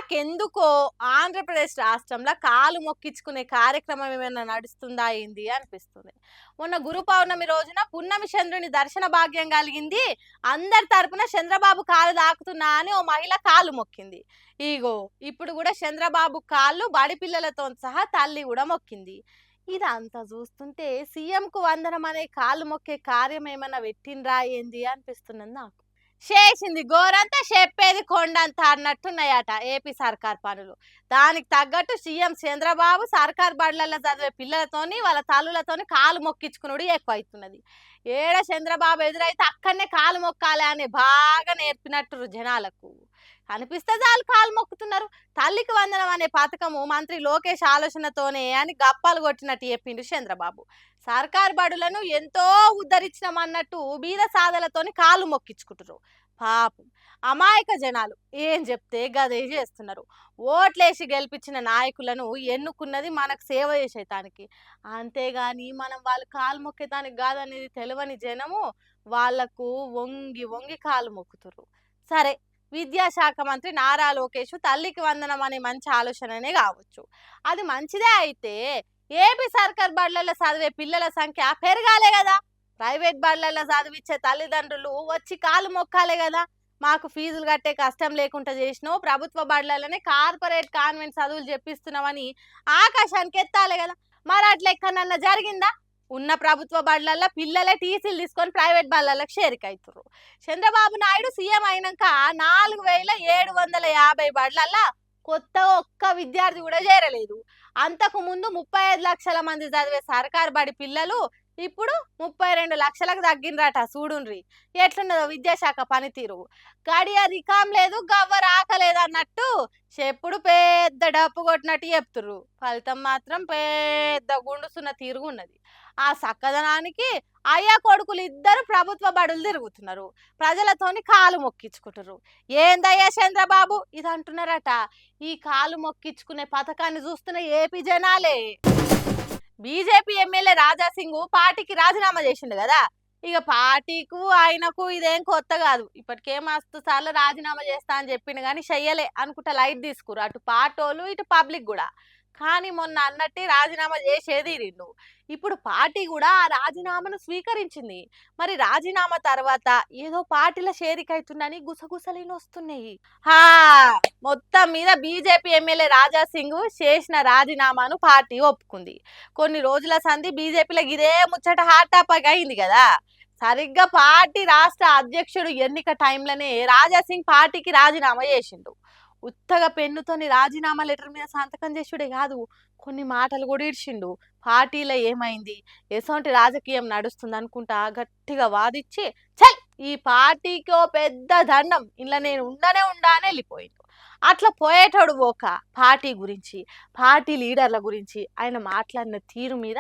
నాకెందుకో ఆంధ్రప్రదేశ్ రాష్ట్రంలో కాలు మొక్కించుకునే కార్యక్రమం ఏమైనా నడుస్తుందా ఏంది అనిపిస్తుంది. మొన్న గురు పౌర్ణమి రోజున పున్నమి చంద్రుని దర్శన భాగ్యం కలిగింది. అందరి తరపున చంద్రబాబు కాలు తాకుతున్నా అని ఓ మహిళ కాలు మొక్కింది. ఇగో ఇప్పుడు కూడా చంద్రబాబు కాళ్ళు బడి పిల్లలతో సహా తల్లి కూడా మొక్కింది. ఇదంతా చూస్తుంటే సీఎంకు వందనం అనే కాలు మొక్కే కార్యం ఏమైనా పెట్టిండ్రా ఏంది అనిపిస్తున్నది నాకు. చేసింది గోరంతా చెప్పేది కొండంత అన్నట్టున్నాయట ఏపీ సర్కార్ పనులు. దానికి తగ్గట్టు సీఎం చంద్రబాబు సర్కార్ బడులలో చదివే పిల్లలతోని వాళ్ళ తల్లులతోని కాలు మొక్కించుకునుడు ఎక్కువ అవుతున్నది. ఏడ చంద్రబాబు ఎదురైతే అక్కడనే కాలు మొక్కాలి అని బాగా నేర్పినట్టు జనాలకు కనిపిస్తే చాలు కాలు మొక్కుతున్నారు. తల్లికి వందనం అనే పథకము మంత్రి లోకేష్ ఆలోచనతోనే అని గప్పాలు కొట్టినట్టు చెప్పిండు చంద్రబాబు. సర్కార్ బడులను ఎంతో ఉద్ధరించినామన్నట్టు బీద సాదలతోని కాలు మొక్కించుకుంటారు. పాపం అమాయక జనాలు ఏం చెప్తే గదే చేస్తున్నారు. ఓట్లేసి గెలిపించిన నాయకులను ఎన్నుకున్నది మనకు సేవ చేసేతానికి, అంతేగాని మనం వాళ్ళు కాలు మొక్కేతానికి కాదనేది తెలియని జనము వాళ్లకు వంగి వంగి కాలు మొక్కుతురు. సరే, విద్యాశాఖ మంత్రి నారా లోకేష్ తల్లికి వందనం అనే మంచి ఆలోచననే కావచ్చు. అది మంచిదే. అయితే ఏపీ సర్కార్ బడులలో చదివే పిల్లల సంఖ్య పెరగాలే కదా. ప్రైవేట్ బడులలో చదివించే తల్లిదండ్రులు వచ్చి కాలు మొక్కాలే కదా. మాకు ఫీజులు కట్టే కష్టం లేకుండా చేసినావు, ప్రభుత్వ బడులలోనే కార్పొరేట్ కాన్వెంట్ చదువులు చెప్పిస్తున్నామని ఆకాశానికి ఎత్తాలే కదా. మరి అట్లా ఎక్కడన్నా జరిగిందా? ఉన్న ప్రభుత్వ బడులలో పిల్లలే టీసీలు తీసుకొని ప్రైవేట్ బడులకు చేరికవుతున్నారు. చంద్రబాబు నాయుడు సీఎం అయినాక 4750 బడులల్లో కొత్త ఒక్క విద్యార్థి కూడా చేరలేదు. అంతకు ముందు 35 లక్షల మంది చదివే సర్కార్ బడి పిల్లలు ఇప్పుడు 32 లక్షలకు తగ్గినరట. చూడుండ్రి ఎట్లున్నదో విద్యాశాఖ పనితీరు. గడియ రికాం లేదు, గవ్వర ఆకలేదు అన్నట్టు చెప్పుడు పెద్ద డప్పు కొట్టినట్టు చెప్తుర్రు. ఫలితం మాత్రం పెద్ద గుండుసున్న తీరుగున్నది. ఆ సక్కదనానికి అయ్యా కొడుకులు ఇద్దరు ప్రభుత్వ బడులు తిరుగుతున్నారు, ప్రజలతోని కాలు మొక్కించుకుంటారు. ఏందయ్యా చంద్రబాబు ఇది అంటున్నారట. ఈ కాలు మొక్కించుకునే పథకాన్ని చూస్తున్న ఏపీ జనాలే. బీజేపీ ఎమ్మెల్యే రాజాసింగ్ పార్టీకి రాజీనామా చేసిండు కదా. ఇక పార్టీకు ఆయనకు ఇదేం కొత్త కాదు. ఇప్పటికే మస్తు సార్లు రాజీనామా చేస్తా అని చెప్పిండు కానీ చెయ్యలే అనుకుంటా లైట్ తీసుకురు అటు పార్టీలు ఇటు పబ్లిక్ కూడా. కానీ మొన్న అన్నట్టే రాజీనామా చేసేది రెండు. ఇప్పుడు పార్టీ కూడా ఆ రాజీనామాను స్వీకరించింది. మరి రాజీనామా తర్వాత ఏదో పార్టీల చేరికైతుందని గుసగుసలేని వస్తున్నాయి. హా, మొత్తం మీద బీజేపీ ఎమ్మెల్యే రాజాసింగ్ చేసిన రాజీనామాను పార్టీ ఒప్పుకుంది. కొన్ని రోజుల సంధి బీజేపీలో ఇదే ముచ్చట హాట్ టాపిక్ అయింది కదా. సరిగ్గా పార్టీ రాష్ట్ర అధ్యక్షుడు ఎన్నిక టైంలోనే రాజాసింగ్ పార్టీకి రాజీనామా చేసిండు. ఉత్తగా పెన్నుతోని రాజీనామా లెటర్ మీద సంతకం చేసుడే కాదు, కొన్ని మాటలు కూడా ఇడ్చిండు. పార్టీలో ఏమైంది, ఎసొంటి రాజకీయం నడుస్తుంది అనుకుంటా గట్టిగా వాదిచ్చి చల్ ఈ పార్టీకి ఓ పెద్ద దండం, ఇలా నేను ఉండనే అని వెళ్ళిపోయిండు. అట్లా పోయేటోడు ఒక పార్టీ గురించి, పార్టీ లీడర్ల గురించి ఆయన మాట్లాడిన తీరు మీద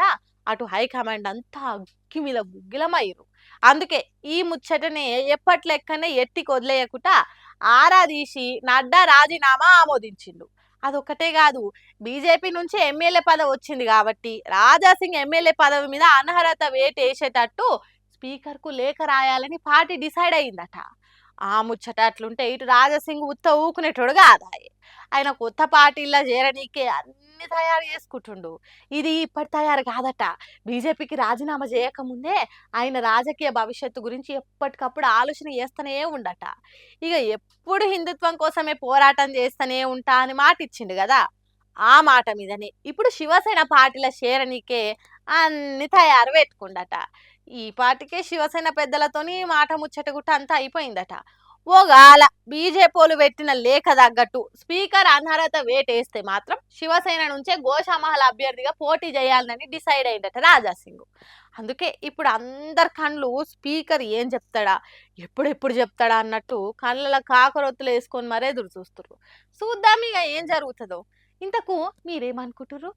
అటు హైకమాండ్ అంతా అగ్గి మీద గుగ్గిలమయ్యారు. అందుకే ఈ ముచ్చటనే ఎప్పట్లెక్కనే ఎత్తికి వదిలేయకుండా ఆరాదీసి నడ్డా రాజీనామా ఆమోదించిండు. అదొక్కటే కాదు, బీజేపీ నుంచి ఎమ్మెల్యే పదవి వచ్చింది కాబట్టి రాజాసింగ్ ఎమ్మెల్యే పదవి మీద అనర్హత వేటు వేసేటట్టు స్పీకర్కు లేఖ రాయాలని పార్టీ డిసైడ్ అయిందట. ఆ ముచ్చట అట్లుంటే ఇటు రాజాసింగ్ ఉత్త ఊకునేటోడు కాదాయే. ఆయన కొత్త పార్టీల్లో చేరనీకే అన్ని తయారు చేసుకుంటుండు. ఇది ఇప్పటి తయారు కాదట. బీజేపీకి రాజీనామా చేయకముందే ఆయన రాజకీయ భవిష్యత్తు గురించి ఎప్పటికప్పుడు ఆలోచన చేస్తూనే ఉండట. ఇక ఎప్పుడు హిందుత్వం కోసమే పోరాటం చేస్తూనే ఉంటా అని మాట ఇచ్చిండు కదా. ఆ మాట మీదనే ఇప్పుడు శివసేన పార్టీల చేరనీకే అన్ని తయారు పెట్టుకుండట. ఈ పార్టీకే శివసేన పెద్దలతోని మాట ముచ్చట గుట్ట అంతా అయిపోయిందట. ఓగాల బీజేపీలు పెట్టిన లేఖ తగ్గట్టు స్పీకర్ అనర్హత వేటేస్తే మాత్రం శివసేన నుంచే గోషామహల్ అభ్యర్థిగా పోటీ చేయాలని డిసైడ్ అయిందట రాజాసింగ్. అందుకే ఇప్పుడు అందరి కళ్ళు స్పీకర్ ఏం చెప్తాడా, ఎప్పుడెప్పుడు చెప్తాడా అన్నట్టు కళ్ళ కాకరొత్తులు వేసుకొని మరే ఎదురు చూస్తున్నారు. చూద్దాం ఇక ఏం జరుగుతుందో. ఇంతకు మీరేమనుకుంటుర్రు?